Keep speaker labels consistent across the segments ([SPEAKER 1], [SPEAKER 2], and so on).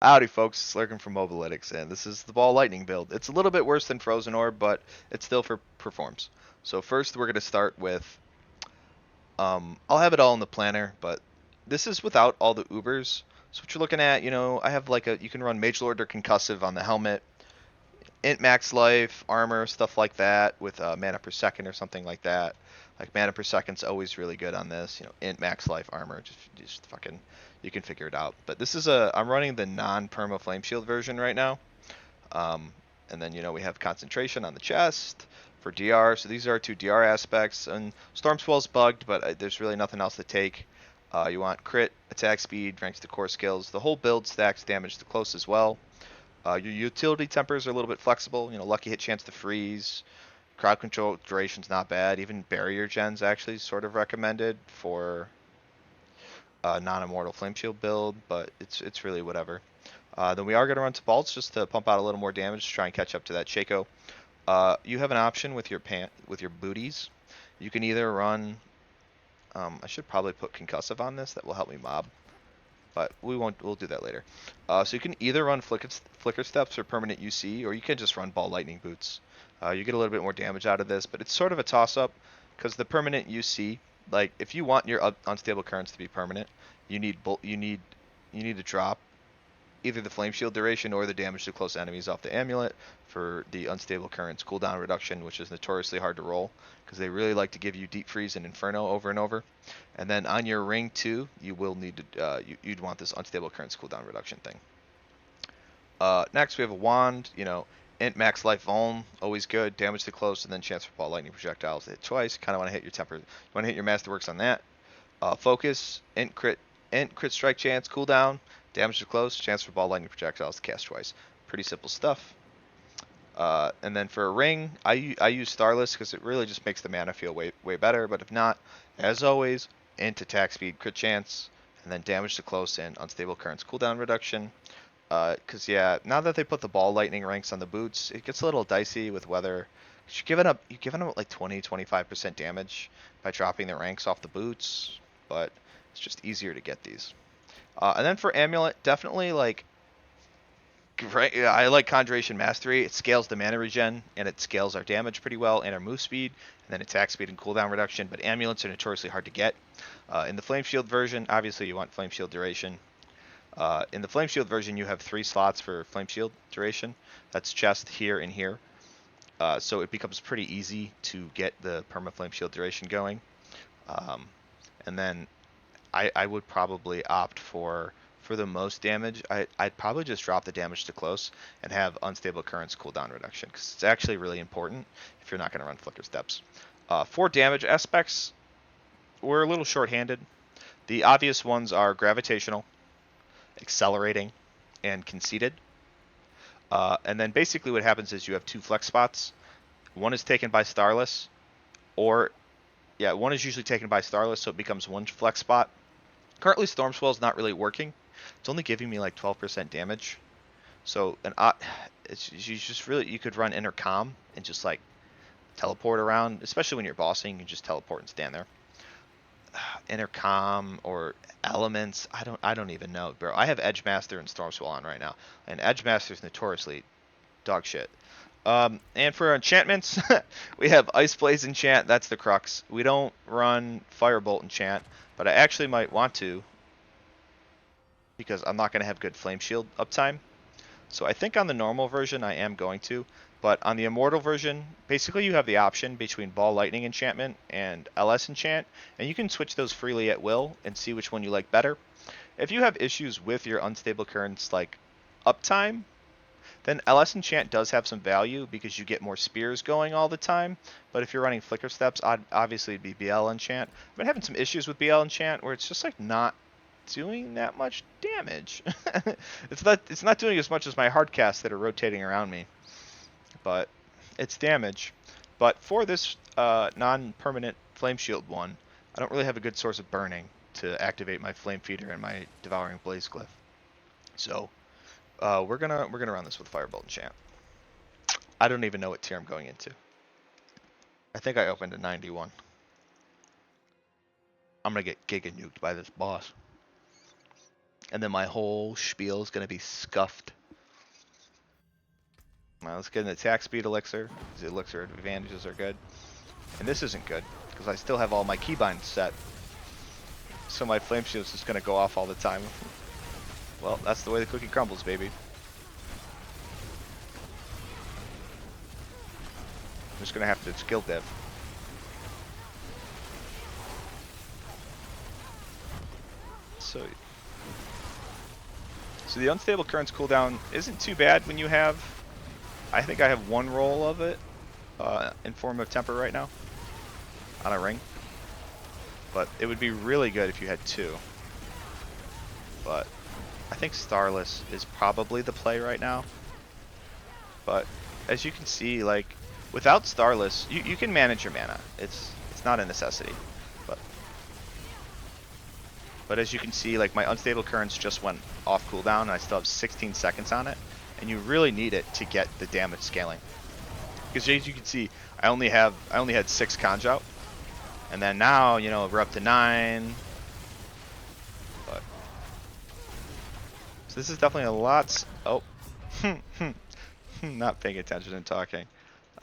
[SPEAKER 1] Howdy folks, it's Lurkin from Mobalytics, and this is the Ball Lightning build. It's a little bit worse than Frozen Orb, but it still performs. So first we're going to start with, I'll have it all in the planner, but this is without all the Ubers. So what you're looking at, I have you can run Mage Lord or Concussive on the helmet, Int Max Life, Armor, stuff like that, with mana per second or something like that. Like mana per second's always really good on this, Int Max Life, Armor, just fucking, you can figure it out. But I'm running the non-perma Flame Shield version right now. Um, and then, we have concentration on the chest for DR. So these are our two DR aspects. And Storm Swell's bugged, but there's really nothing else to take. You want crit, attack speed, ranks to core skills. The whole build stacks damage to close as well. Your utility tempers are a little bit flexible. Lucky hit chance to freeze. Crowd control duration's not bad. Even barrier gen's actually sort of recommended for non-immortal flame shield build, but it's really whatever. Then we are going to run to bolts just to pump out a little more damage to try and catch up to that Shako. You have an option with your booties. You can either run. I should probably put concussive on this. That will help me mob, but we won't. We'll do that later. So you can either run flicker steps or permanent UC, or you can just run ball lightning boots. You get a little bit more damage out of this, but it's sort of a toss-up because the permanent UC, like if you want your unstable currents to be permanent, you need to drop either the flame shield duration or the damage to close enemies off the amulet for the unstable currents cooldown reduction, which is notoriously hard to roll because they really like to give you deep freeze and inferno over and over. And then on your ring too, you will need to you'd want this unstable currents cooldown reduction thing. Next we have a wand, int max life vuln, always good, damage to close, and then chance for ball lightning projectiles to hit twice. Kind of want to hit your temper, you want to hit your masterworks on that. Focus, int crit strike chance, cooldown, damage to close, chance for ball lightning projectiles to cast twice. Pretty simple stuff. And then for a ring, I use Starless because it really just makes the mana feel way better. But if not, as always, int attack speed, crit chance, and then damage to close and unstable currents cooldown reduction. Because now that they put the ball lightning ranks on the boots, it gets a little dicey with whether you're giving up like 20-25% damage by dropping the ranks off the boots, but it's just easier to get these. And then for amulet, definitely I like Conjuration Mastery. It scales the mana regen and it scales our damage pretty well and our move speed, and then attack speed and cooldown reduction. But amulets are notoriously hard to get. In the Flame Shield version, obviously you want Flame Shield duration. In the Flame Shield version, you have 3 slots for Flame Shield duration. That's chest, here, and here. So it becomes pretty easy to get the perma Flame Shield duration going. And then I would probably opt for the most damage. I'd probably just drop the damage to close and have unstable currents cooldown reduction because it's actually really important if you're not going to run flicker steps. For damage aspects, we're a little short-handed. The obvious ones are gravitational, accelerating, and conceited. And then basically what happens is you have 2 flex spots. One is taken by Starless, one is usually taken by Starless, so it becomes 1 flex spot. Currently, Storm Swell is not really working. It's only giving me like 12% damage. So you could run Intercom and just like teleport around, especially when you're bossing. You can just teleport and stand there. Intercom or Elements, I don't even know, bro. I have Edge Master and Storm Swell on right now, and Edge Master is notoriously dog shit. And for enchantments, we have Ice Blaze enchant. That's the crux. We don't run Firebolt enchant, but I actually might want to because I'm not going to have good Flame Shield uptime. So I think on the normal version I am going to, but on the Immortal version, basically you have the option between Ball Lightning Enchantment and LS Enchant, and you can switch those freely at will and see which one you like better. If you have issues with your unstable currents like uptime, then LS Enchant does have some value because you get more spears going all the time. But if you're running Flicker Steps, obviously it'd be BL Enchant. I've been having some issues with BL Enchant where it's just like not doing that much damage. It's not doing as much as my hardcasts that are rotating around me, but it's damage. But for this non-permanent Flame Shield one, I don't really have a good source of burning to activate my Flame Feeder and my Devouring Blaze Glyph. So we're gonna run this with Firebolt enchant. I don't even know what tier I'm going into. I think I opened a 91. I'm gonna get giga nuked by this boss. And then my whole spiel is going to be scuffed. Now let's get an attack speed elixir. The elixir advantages are good. And this isn't good, because I still have all my keybinds set. So my flame shield's just going to go off all the time. Well, that's the way the cookie crumbles, baby. I'm just going to have to skill div. So the unstable currents cooldown isn't too bad when you have, I think I have one roll of it in form of temper right now on a ring. But it would be really good if you had two. But I think Starless is probably the play right now. But as you can see, like without Starless, you can manage your mana. It's not a necessity. But as you can see, like my unstable currents just went off cooldown and I still have 16 seconds on it. And you really need it to get the damage scaling. Because as you can see, I only had 6 conj out. And then now, you know, we're up to 9. But so this is definitely a lot. Oh, not paying attention and talking.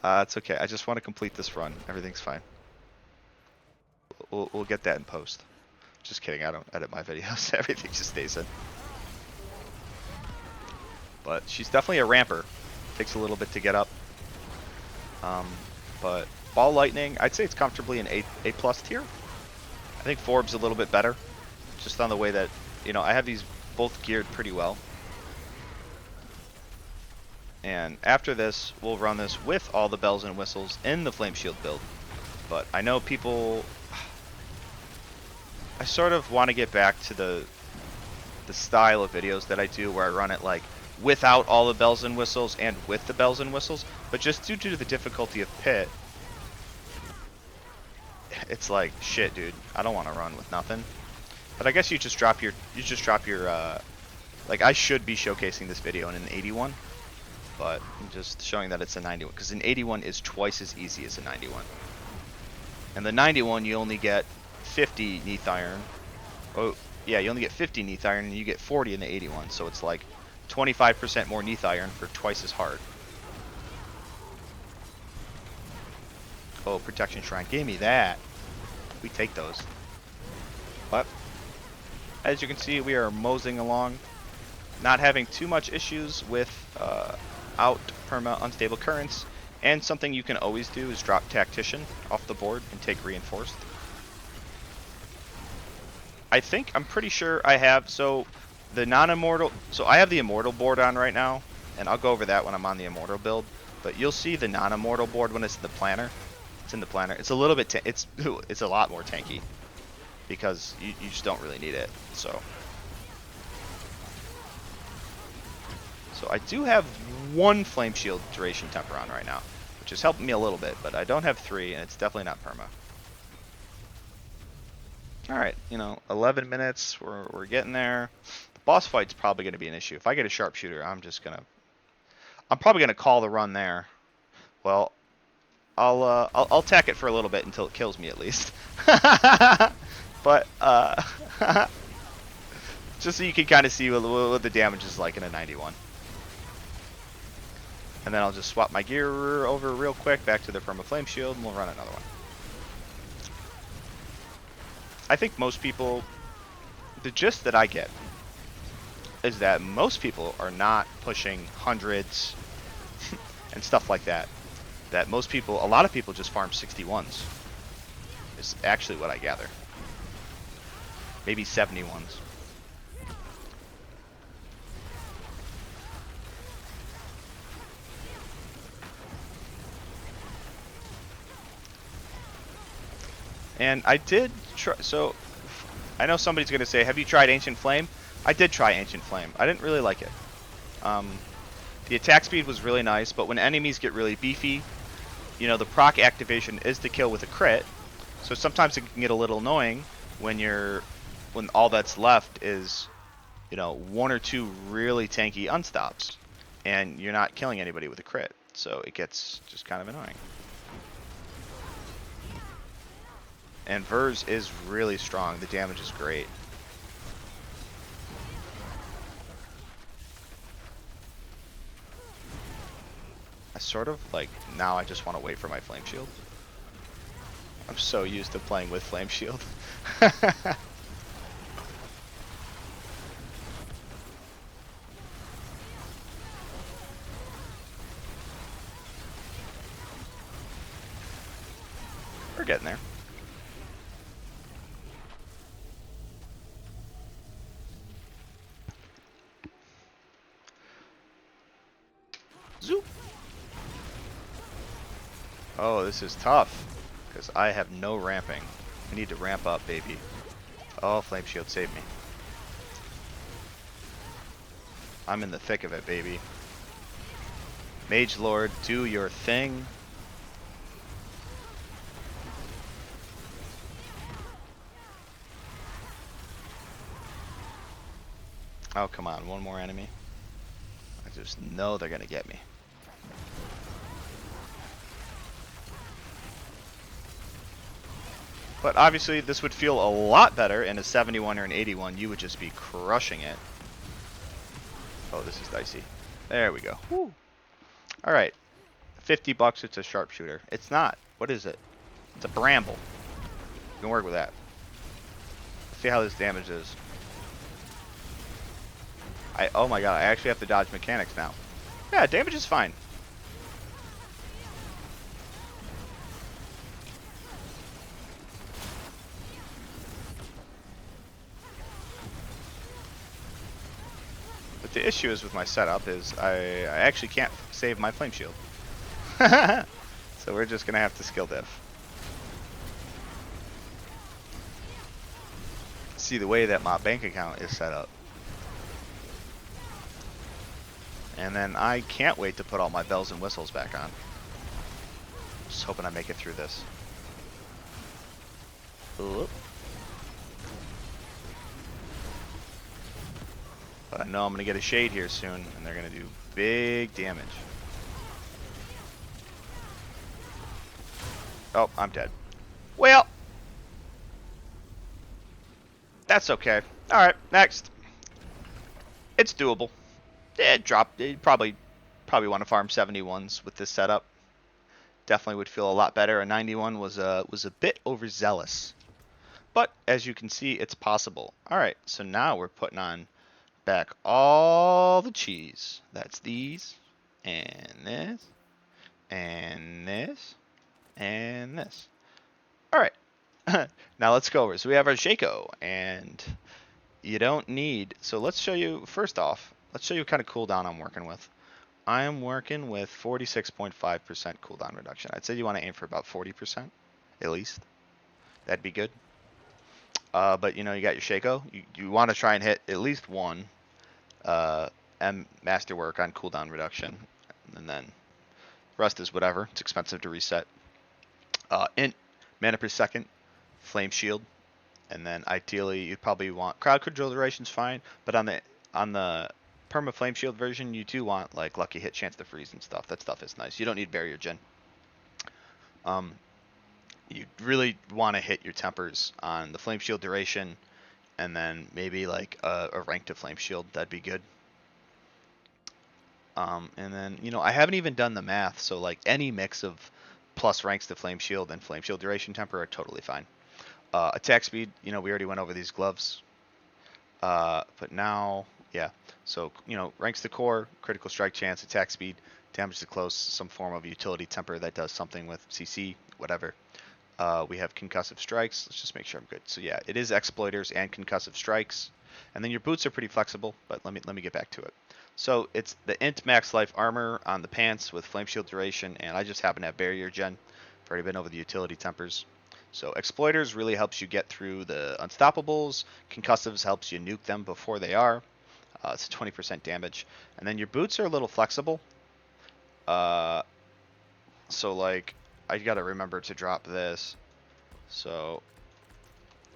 [SPEAKER 1] It's okay. I just want to complete this run. Everything's fine. We'll get that in post. Just kidding. I don't edit my videos. Everything just stays in. But she's definitely a ramper. Takes a little bit to get up. But Ball Lightning, I'd say it's comfortably an A+ tier. I think Forb's a little bit better, just on the way that, you know, I have these both geared pretty well. And after this, we'll run this with all the bells and whistles in the Flame Shield build. But I know people, I sort of want to get back to the style of videos that I do where I run it like without all the bells and whistles and with the bells and whistles. But just due to the difficulty of Pit, it's like, shit, dude, I don't want to run with nothing. But I guess you just drop your like I should be showcasing this video in an 81, but I'm just showing that it's a 91 because an 81 is twice as easy as a 91. And the 91 you only get 50 Neath Iron. Oh yeah, you only get 50 Neath Iron and you get 40 in the 81, so it's like 25% more Neath Iron for twice as hard. Oh, Protection Shrine, give me that. We take those. But as you can see, we are moseying along, not having too much issues with out perma unstable currents. And something you can always do is drop Tactician off the board and take Reinforced. I'm pretty sure I have, so the non-immortal, so I have the immortal board on right now, and I'll go over that when I'm on the immortal build. But you'll see the non-immortal board when it's in the planner. It's in the planner. It's a little bit, it's a lot more tanky because you just don't really need it. So I do have one Flame Shield duration temper on right now, which is helping me a little bit, but I don't have 3, and it's definitely not perma. All right, you know, 11 minutes, we're getting there. The boss fight's probably going to be an issue. If I get a sharpshooter, I'm probably gonna call the run there. Well, I'll tack it for a little bit until it kills me at least. But just so you can kind of see what the damage is like in a 91. And then I'll just swap my gear over real quick back to the Perma Flame Shield and we'll run another one. I think most people, the gist that I get is that most people are not pushing hundreds and stuff like that. That most people, a lot of people just farm 61s is actually what I gather. Maybe 71s. And I did try, so I know somebody's going to say, have you tried Ancient Flame? I did try Ancient Flame. I didn't really like it. The attack speed was really nice, but when enemies get really beefy, you know, the proc activation is to kill with a crit. So sometimes it can get a little annoying when all that's left is, you know, 1 or 2 really tanky unstops, and you're not killing anybody with a crit. So it gets just kind of annoying. And Verse is really strong. The damage is great.
[SPEAKER 2] I sort of, like, now I just want to wait for my Flame Shield. I'm so used to playing with Flame Shield. We're getting there. Zoop. Oh, this is tough. Because I have no ramping. I need to ramp up, baby. Oh, Flame Shield saved me. I'm in the thick of it, baby. Mage Lord, do your thing. Oh, come on. One more enemy. I just know they're going to get me. But obviously, this would feel a lot better in a 71 or an 81. You would just be crushing it. Oh, this is dicey. There we go. Woo. All right. $50, it's a sharpshooter. It's not. What is it? It's a bramble. You can work with that. Let's see how this damage is. Oh my god, I actually have to dodge mechanics now. Yeah, damage is fine. But the issue is with my setup is I actually can't save my flame shield. So we're just gonna have to skill diff. See the way that my bank account is set up. And then I can't wait to put all my bells and whistles back on. Just hoping I make it through this. Oop. But I know I'm going to get a shade here soon, and they're going to do big damage. Oh, I'm dead. Well, that's okay. Alright, next. It's doable. It dropped. It probably want to farm 71s with this setup. Definitely would feel a lot better. A 91 was a bit overzealous. But as you can see, it's possible. Alright, so now we're putting on back all the cheese. That's these, and this, and this, and this. Alright, now let's go over. So we have our Shako, and you don't need, so let's show you, first off, let's show you what kind of cooldown I'm working with. I am working with 46.5% cooldown reduction. I'd say you want to aim for about 40%, at least. That'd be good. But you know, you got your Shako. You want to try and hit at least one Masterwork on cooldown reduction, and then the rest is whatever. It's expensive to reset. Int, mana per second, flame shield, and then ideally you'd probably want crowd control duration's fine, but on the perma flame shield version you do want like lucky hit, chance to freeze and stuff. That stuff is nice. You don't need barrier gen. You really want to hit your tempers on the flame shield duration, and then maybe like a rank to flame shield. That'd be good. And then, you know, I haven't even done the math, so like any mix of plus ranks to flame shield and flame shield duration temper are totally fine. Attack speed, you know, we already went over these gloves. But now, yeah. So, you know, ranks to core, critical strike chance, attack speed, damage to close, some form of utility temper that does something with CC, whatever. We have concussive strikes. Let's just make sure I'm good. So yeah, it is exploiters and concussive strikes. And then your boots are pretty flexible, but let me get back to it. So it's the int max life armor on the pants with flame shield duration, and I just happen to have barrier gen. I've already been over the utility tempers. So exploiters really helps you get through the unstoppables. Concussives helps you nuke them before they are. It's 20% damage. And then your boots are a little flexible. So like, I gotta remember to drop this. So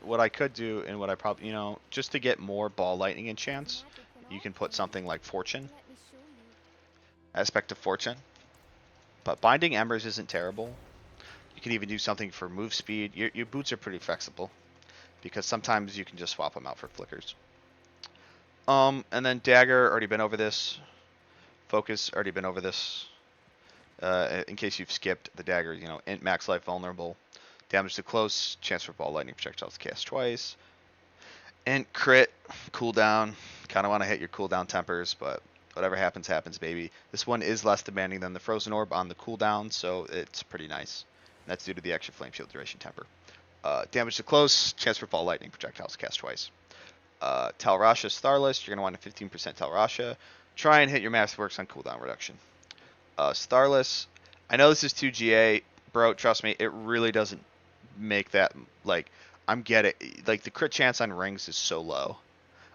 [SPEAKER 2] what I could do, and what I probably, you know, just to get more ball lightning enchants, you can put something like Fortune. Aspect of Fortune. But Binding Embers isn't terrible. You can even do something for move speed. Your boots are pretty flexible, because sometimes you can just swap them out for flickers. And then Dagger, already been over this. Focus, already been over this. in case you've skipped the dagger, you know, int max life vulnerable, damage to close, chance for ball lightning projectiles to cast twice, int crit, cooldown. Kind of want to hit your cooldown tempers, but whatever happens, happens, baby. This one is less demanding than the Frozen Orb on the cooldown, so it's pretty nice. And that's due to the extra flame shield duration temper. Damage to close, chance for ball lightning projectiles to cast twice. Talrasha Starless, you're going to want a 15% Talrasha. Try and hit your Masterworks on cooldown reduction. Starless, I know this is 2GA, bro, trust me, it really doesn't make that, like, I'm getting, like, the crit chance on rings is so low.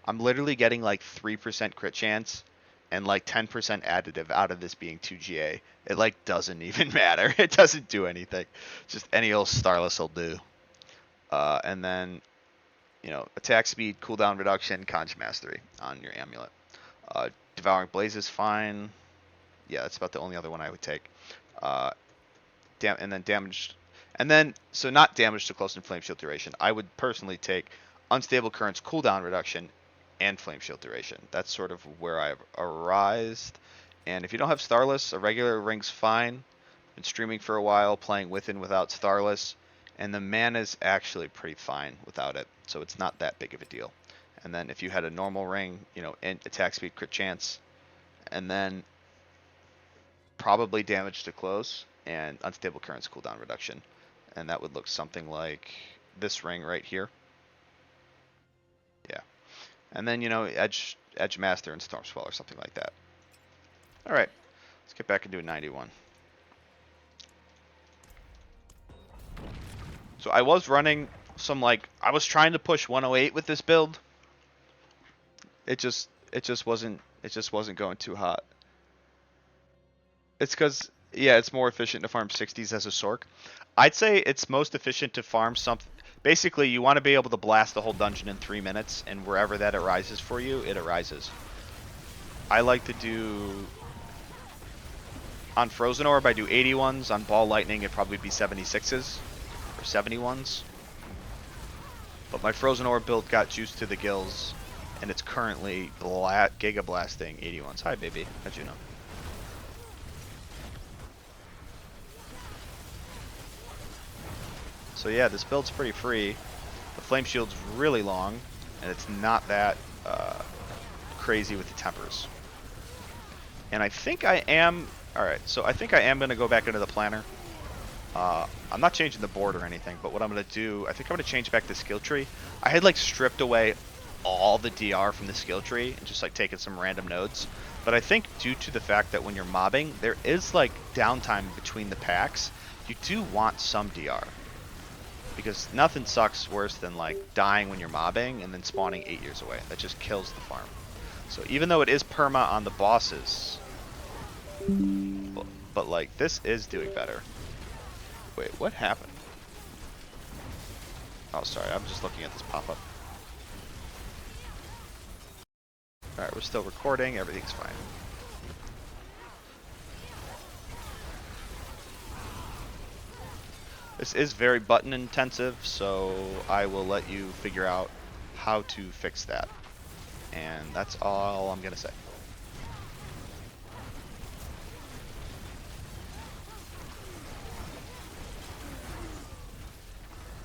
[SPEAKER 2] I'm literally getting, like, 3% crit chance and, like, 10% additive out of this being 2GA. It, like, doesn't even matter. It doesn't do anything. Just any old Starless will do. And then, you know, attack speed, cooldown reduction, conjure mastery on your amulet. Devouring Blaze is fine. Yeah, that's about the only other one I would take. And then damage, and then so not damage to close and flame shield duration. I would personally take unstable currents, cooldown reduction, and flame shield duration. That's sort of where I've arisen. And if you don't have Starless, a regular ring's fine. Been streaming for a while, playing with and without Starless, and the mana's actually pretty fine without it, so it's not that big of a deal. And then if you had a normal ring, you know, attack speed, crit chance, and then probably damage to close and unstable currents cooldown reduction, and that would look something like this ring right here. Yeah, and then, you know, edge master and storm swell or something like that. All right, let's get back into a 91. So I was running some, like, I was trying to push 108 with this build. It just wasn't going too hot. It's because, yeah, it's more efficient to farm 60s as a Sork. I'd say it's most efficient to farm something. Basically, you want to be able to blast the whole dungeon in 3 minutes, and wherever that arises for you, it arises. I like to do, on Frozen Orb, I do 81s. On Ball Lightning, it'd probably be 76s or 71s. But my Frozen Orb build got juice to the gills, and it's currently Giga Blasting 81s. Hi, baby. How'd you know? So yeah, this build's pretty free. The flame shield's really long, and it's not that crazy with the tempers. And I think I am, alright, so I think I am going to go back into the planner. I'm not changing the board or anything, but what I'm going to do, I think I'm going to change back the skill tree. I had, like, stripped away all the DR from the skill tree and just, like, taken some random nodes. But I think due to the fact that when you're mobbing, there is, like, downtime between the packs, you do want some DR. Because nothing sucks worse than, like, dying when you're mobbing and then spawning 8 years away. That just kills the farm. So even though it is perma on the bosses, but like, this is doing better. Wait, what happened? Oh, sorry, I'm just looking at this pop-up. Alright, we're still recording, everything's fine. This is very button intensive, so I will let you figure out how to fix that. And that's all I'm gonna say.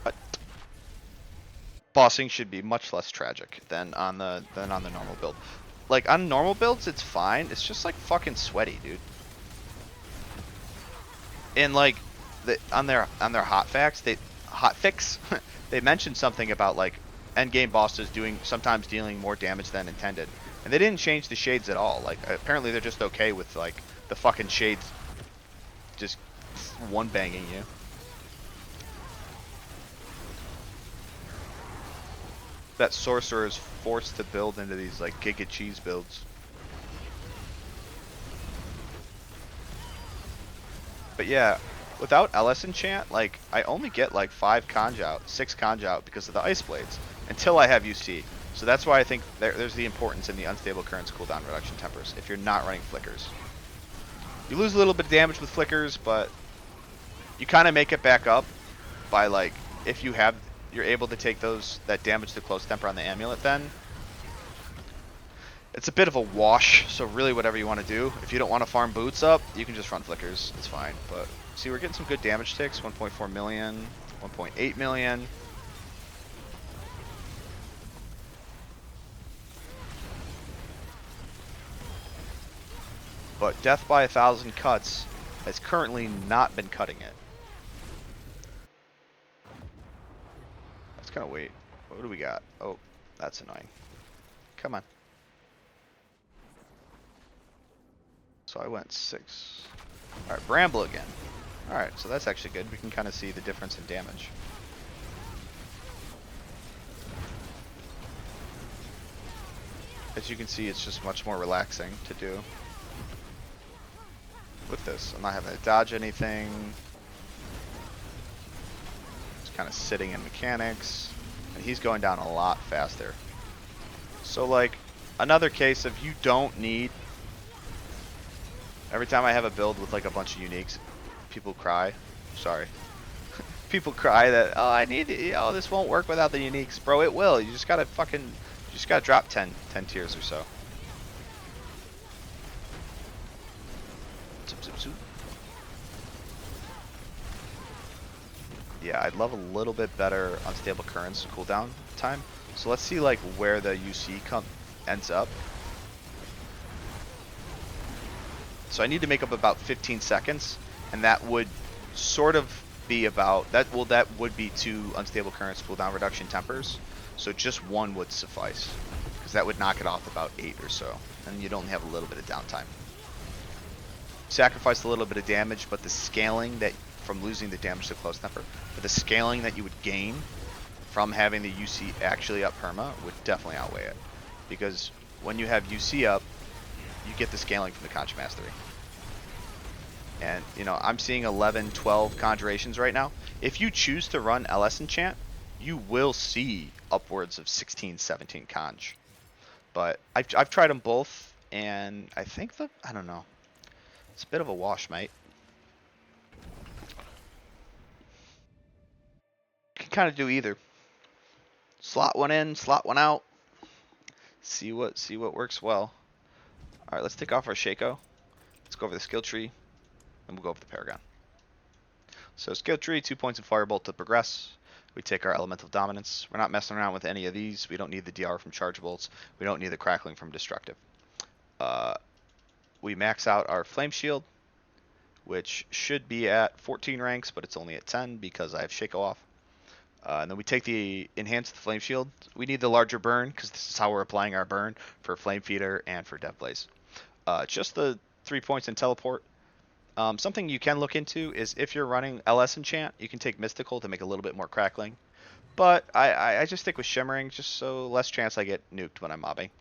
[SPEAKER 2] But bossing should be much less tragic than on the normal build. Like, on normal builds, it's fine. It's just, like, fucking sweaty, dude. And, like, on their hotfix, they mentioned something about, like, endgame bosses sometimes dealing more damage than intended, and they didn't change the shades at all. Like, apparently they're just okay with, like, the fucking shades just one banging you. That sorcerer is forced to build into these, like, Giga Cheese builds. But yeah, without LS Enchant, like, I only get like 6 conj out because of the Ice Blades until I have UC. So that's why I think there's the importance in the unstable currents cooldown reduction tempers if you're not running flickers. You lose a little bit of damage with flickers, but you kind of make it back up by, like, if you're able to take that damage to close temper on the amulet, then It's a bit of a wash, so really whatever you want to do. If you don't want to farm boots up, you can just run flickers. It's fine. But see, we're getting some good damage ticks. 1.4 million, 1.8 million. But death by 1,000 cuts has currently not been cutting it. Let's kind of wait. What do we got? Oh, that's annoying. Come on. So I went 6. Alright, Bramble again. Alright, so that's actually good. We can kind of see the difference in damage. As you can see, it's just much more relaxing to do. With this, I'm not having to dodge anything. Just kind of sitting in mechanics. And he's going down a lot faster. So like, another case of you don't need... Every time I have a build with like a bunch of uniques, people cry. Sorry. People cry that, oh, I need it. Oh, this won't work without the uniques. Bro, it will. You just gotta fucking, you just gotta drop 10 tiers or so. Zoop, zoop, zoop. Yeah, I'd love a little bit better unstable currents cooldown time. So let's see like where the UC ends up. So I need to make up about 15 seconds, and that would sort of be about that. Well, that would be 2 unstable currents cooldown reduction tempers. So just 1 would suffice, because that would knock it off about 8 or so, and you'd only have a little bit of downtime. Sacrifice a little bit of damage, but the scaling that from losing the damage to close temper, but the scaling that you would gain from having the UC actually up perma would definitely outweigh it, because when you have UC up, you get the scaling from the Conjure Mastery. And, you know, I'm seeing 11, 12 conjurations right now. If you choose to run LS Enchant, you will see upwards of 16, 17 conj. But I've tried them both, and I think that, I don't know. It's a bit of a wash, mate. You can kind of do either. Slot one in, slot one out. See what works well. Alright, let's take off our Shako. Let's go over the skill tree, and we'll go over the Paragon. So skill tree, 2 points of Firebolt to progress. We take our Elemental Dominance. We're not messing around with any of these. We don't need the DR from Charge Bolts. We don't need the Crackling from Destructive. We max out our Flame Shield, which should be at 14 ranks, but it's only at 10 because I have Shako off. And then we take the Enhanced Flame Shield. We need the larger burn, because this is how we're applying our burn for Flame Feeder and for Death Blaze. Just the 3 points in Teleport. Something you can look into is if you're running LS Enchant, you can take Mystical to make a little bit more crackling. But I just stick with Shimmering, just so less chance I get nuked when I'm mobbing.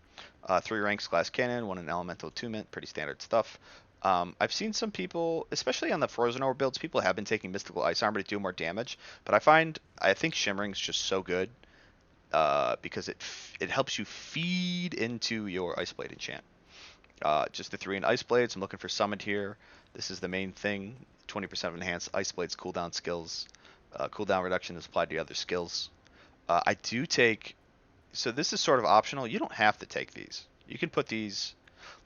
[SPEAKER 2] 3 ranks Glass Cannon, 1 in Elemental Attunement, pretty standard stuff. I've seen some people, especially on the Frozen Orb builds, people have been taking Mystical Ice Armor to do more damage. But I think Shimmering's just so good because it helps you feed into your Ice Blade enchant. Just the 3 in Ice Blades. I'm looking for Summoned here. This is the main thing. 20% of enhanced Ice Blades cooldown skills. Cooldown reduction is applied to other skills. I do take... So this is sort of optional. You don't have to take these. You can put these...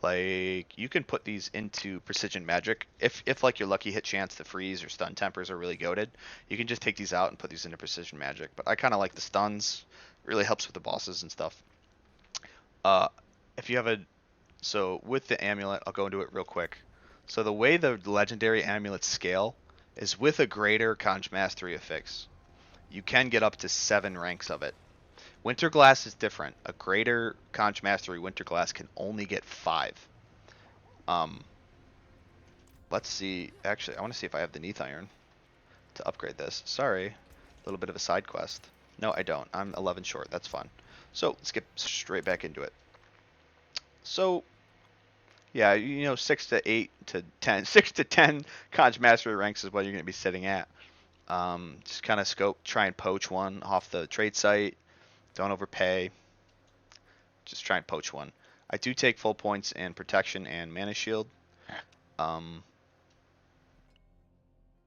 [SPEAKER 2] you can put these into Precision Magic. If like your lucky hit chance to freeze or stun tempers are really goated, you can just take these out and put these into Precision Magic. But I kind of like the stuns. It really helps with the bosses and stuff. If you have a... So with the amulet, I'll go into it real quick. So the way the legendary amulets scale is with a greater Conj Mastery affix. You can get up to 7 ranks of it. Winter Glass is different. A greater Conj Mastery Winter Glass can only get 5. Let's see. Actually, I want to see if I have the Neath Iron to upgrade this. Sorry. A little bit of a side quest. No, I don't. I'm 11 short. That's fun. So let's get straight back into it. So... yeah, you know, 6 to 8 to 10, 6 to 10 Conj Mastery ranks is what you're going to be sitting at. Just kind of scope, try and poach one off the trade site. Don't overpay. Just try and poach one. I do take full points in Protection and Mana Shield.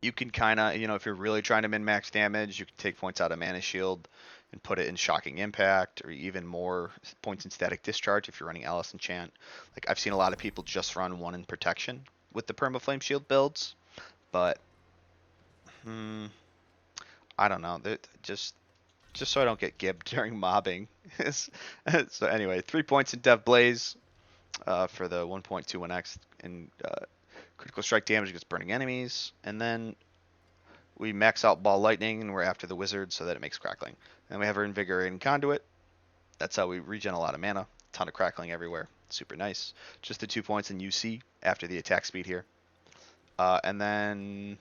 [SPEAKER 2] You can kind of, you know, if you're really trying to min-max damage, you can take points out of Mana Shield. and put it in Shocking Impact, or even more points in Static Discharge if you're running Alice Enchant. Like, I've seen a lot of people just run 1 in Protection with the Perma Flame Shield builds, but I don't know. Just so I don't get gibbed during mobbing. So anyway, 3 points in Dev Blaze for the 1.21x and critical strike damage against burning enemies, and then we max out Ball Lightning, and we're after the Wizard so that it makes Crackling. Then we have our Invigorating Conduit. That's how we regen a lot of mana. Ton of Crackling everywhere. Super nice. Just the 2 points in UC after the attack speed here. And then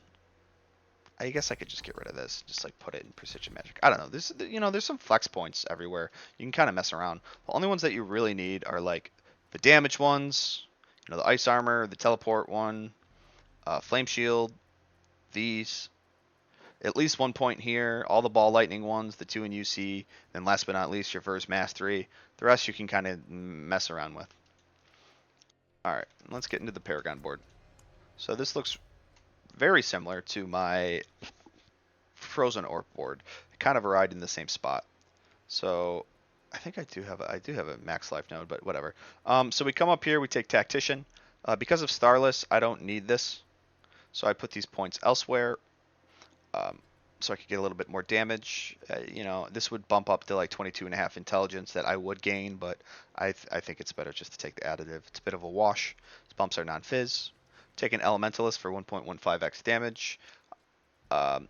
[SPEAKER 2] I guess I could just get rid of this. Just like put it in Precision Magic. I don't know. There's some flex points everywhere. You can kind of mess around. The only ones that you really need are like the damage ones. The Ice Armor, the Teleport one, Flame Shield, these. At least 1 point here, all the Ball Lightning ones, the 2 in UC, then last but not least, your Verse Mastery. The rest you can kind of mess around with. Alright, let's get into the Paragon board. So this looks very similar to my Frozen Orb board. I kind of arrived in the same spot. So I think I do have a max life node, but whatever. So we come up here, we take Tactician. Because of Starless, I don't need this. So I put these points elsewhere. So I could get a little bit more damage. This would bump up to like 22.5 intelligence that I would gain, but I think it's better just to take the additive. It's a bit of a wash. This bumps our non-fizz. Take an Elementalist for 1.15x damage.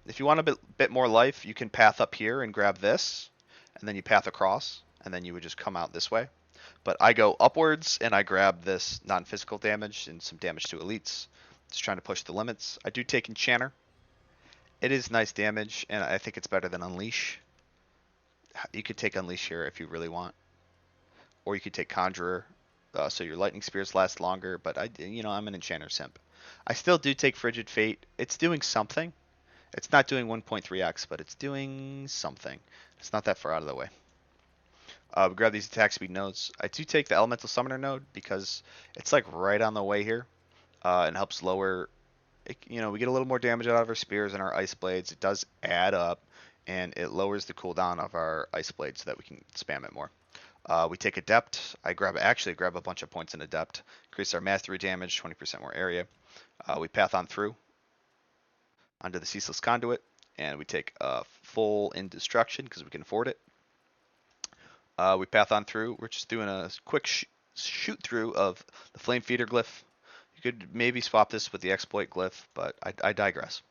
[SPEAKER 2] If you want a bit more life, you can path up here and grab this, and then you path across, and then you would just come out this way. But I go upwards, and I grab this non-physical damage and some damage to elites. Just trying to push the limits. I do take Enchanter. It is nice damage, and I think it's better than Unleash. You could take Unleash here if you really want. Or you could take Conjurer, so your Lightning Spears last longer, but I'm an Enchanter simp. I still do take Frigid Fate. It's doing something. It's not doing 1.3x, but it's doing something. It's not that far out of the way. We grab these attack speed nodes. I do take the Elemental Summoner node because it's like right on the way here, and helps lower... we get a little more damage out of our spears and our ice blades. It does add up, and it lowers the cooldown of our ice blades so that we can spam it more. We take Adept. I grab a bunch of points in Adept. Increase our mastery damage, 20% more area. We path on through onto the Ceaseless Conduit, and we take full in Destruction because we can afford it. We path on through. We're just doing a quick shoot through of the Flame Feeder Glyph. Could maybe swap this with the Exploit Glyph, but I digress.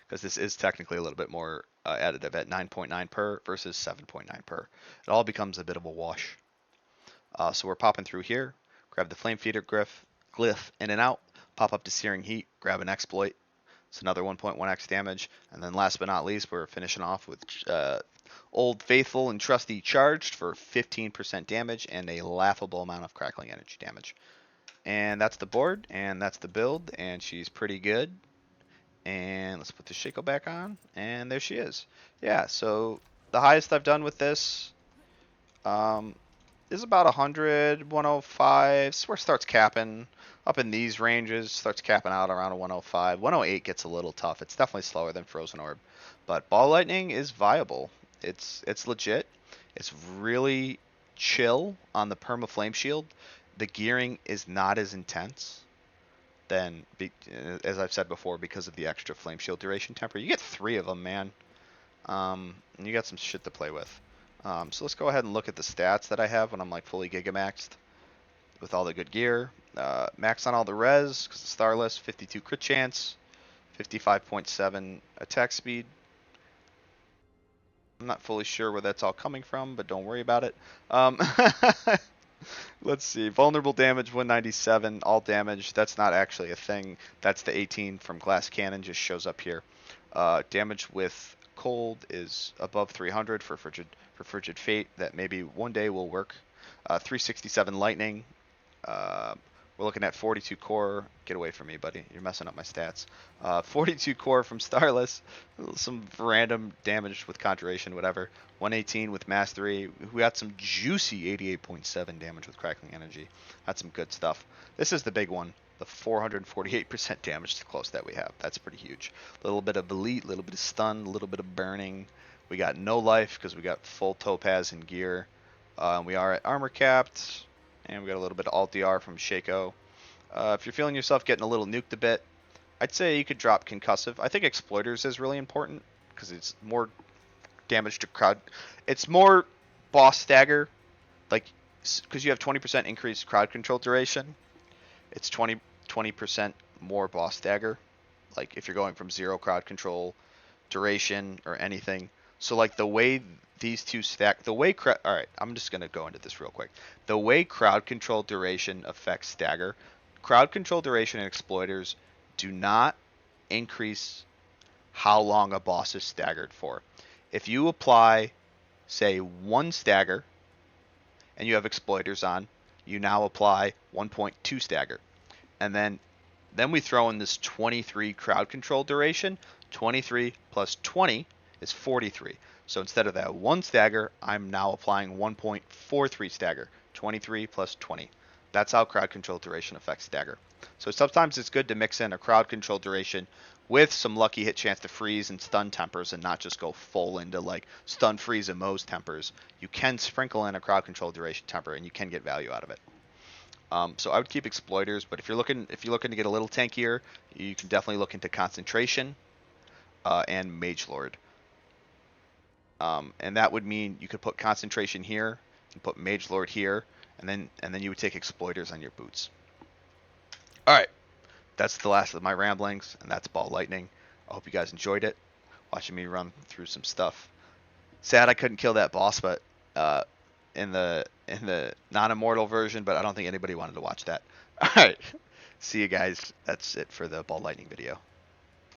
[SPEAKER 2] Because this is technically a little bit more additive at 9.9 per versus 7.9 per. It all becomes a bit of a wash. So we're popping through here, grab the Flame Feeder Glyph in and out, pop up to Searing Heat, grab an Exploit. It's another 1.1x damage. And then last but not least, we're finishing off with Old Faithful and Trusty Charged for 15% damage and a laughable amount of Crackling Energy damage. And that's the board, and that's the build, and she's pretty good. And let's put the Shako back on, and there she is. Yeah, so the highest I've done with this is about 100, 105. This is where it starts capping. Up in these ranges, starts capping out around a 105. 108 gets a little tough. It's definitely slower than Frozen Orb. But Ball Lightning is viable. It's legit. It's really chill on the Perma Flame Shield. The gearing is not as intense than, as I've said before, because of the extra Flame Shield duration temper. You get 3 of them, man. And you got some shit to play with. So let's go ahead and look at the stats that I have when I'm like fully gigamaxed with all the good gear. Max on all the res, because the Starless, 52 crit chance, 55.7 attack speed. I'm not fully sure where that's all coming from, but don't worry about it. Let's see. Vulnerable damage 197. All damage. That's not actually a thing. That's the 18 from Glass Cannon. Just shows up here. Damage with cold is above 300 for Frigid Fate. That maybe one day will work. 367 lightning. We're looking at 42 core. Get away from me, buddy. You're messing up my stats. 42 core from Starless. Some random damage with Conjuration, whatever. 118 with Mastery. We got some juicy 88.7 damage with Crackling Energy. That's some good stuff. This is the big one. The 448% damage to close that we have. That's pretty huge. A little bit of Elite, a little bit of Stun, a little bit of Burning. We got no life because we got full topaz and gear. We are at armor capped, and we got a little bit of alt DR from Shako. If you're feeling yourself getting a little nuked a bit, I'd say you could drop concussive. I think exploiters is really important because it's more damage to crowd. It's more boss stagger, like because you have 20% increased crowd control duration. It's 20% more boss stagger. Like if you're going from 0 crowd control duration or anything. So like the way these two stack, the way all right, I'm just gonna go into this real quick. The way crowd control duration affects stagger, crowd control duration and exploiters do not increase how long a boss is staggered for. If you apply, say, 1 stagger and you have exploiters on, you now apply 1.2 stagger. And then we throw in this 23 crowd control duration. 23 plus 20 is 43. So instead of that 1 stagger, I'm now applying 1.43 stagger. 23 plus 20. That's how crowd control duration affects stagger. So sometimes it's good to mix in a crowd control duration with some lucky hit chance to freeze and stun tempers and not just go full into like stun, freeze, and Moe's tempers. You can sprinkle in a crowd control duration temper and you can get value out of it. So I would keep exploiters, but if you're looking to get a little tankier, you can definitely look into concentration and Mage Lord. And that would mean you could put concentration here, and put Mage Lord here, and then you would take exploiters on your boots. All right, that's the last of my ramblings, and that's Ball Lightning. I hope you guys enjoyed it, watching me run through some stuff. Sad I couldn't kill that boss, but in the non-immortal version, but I don't think anybody wanted to watch that. All right, see you guys. That's it for the Ball Lightning video.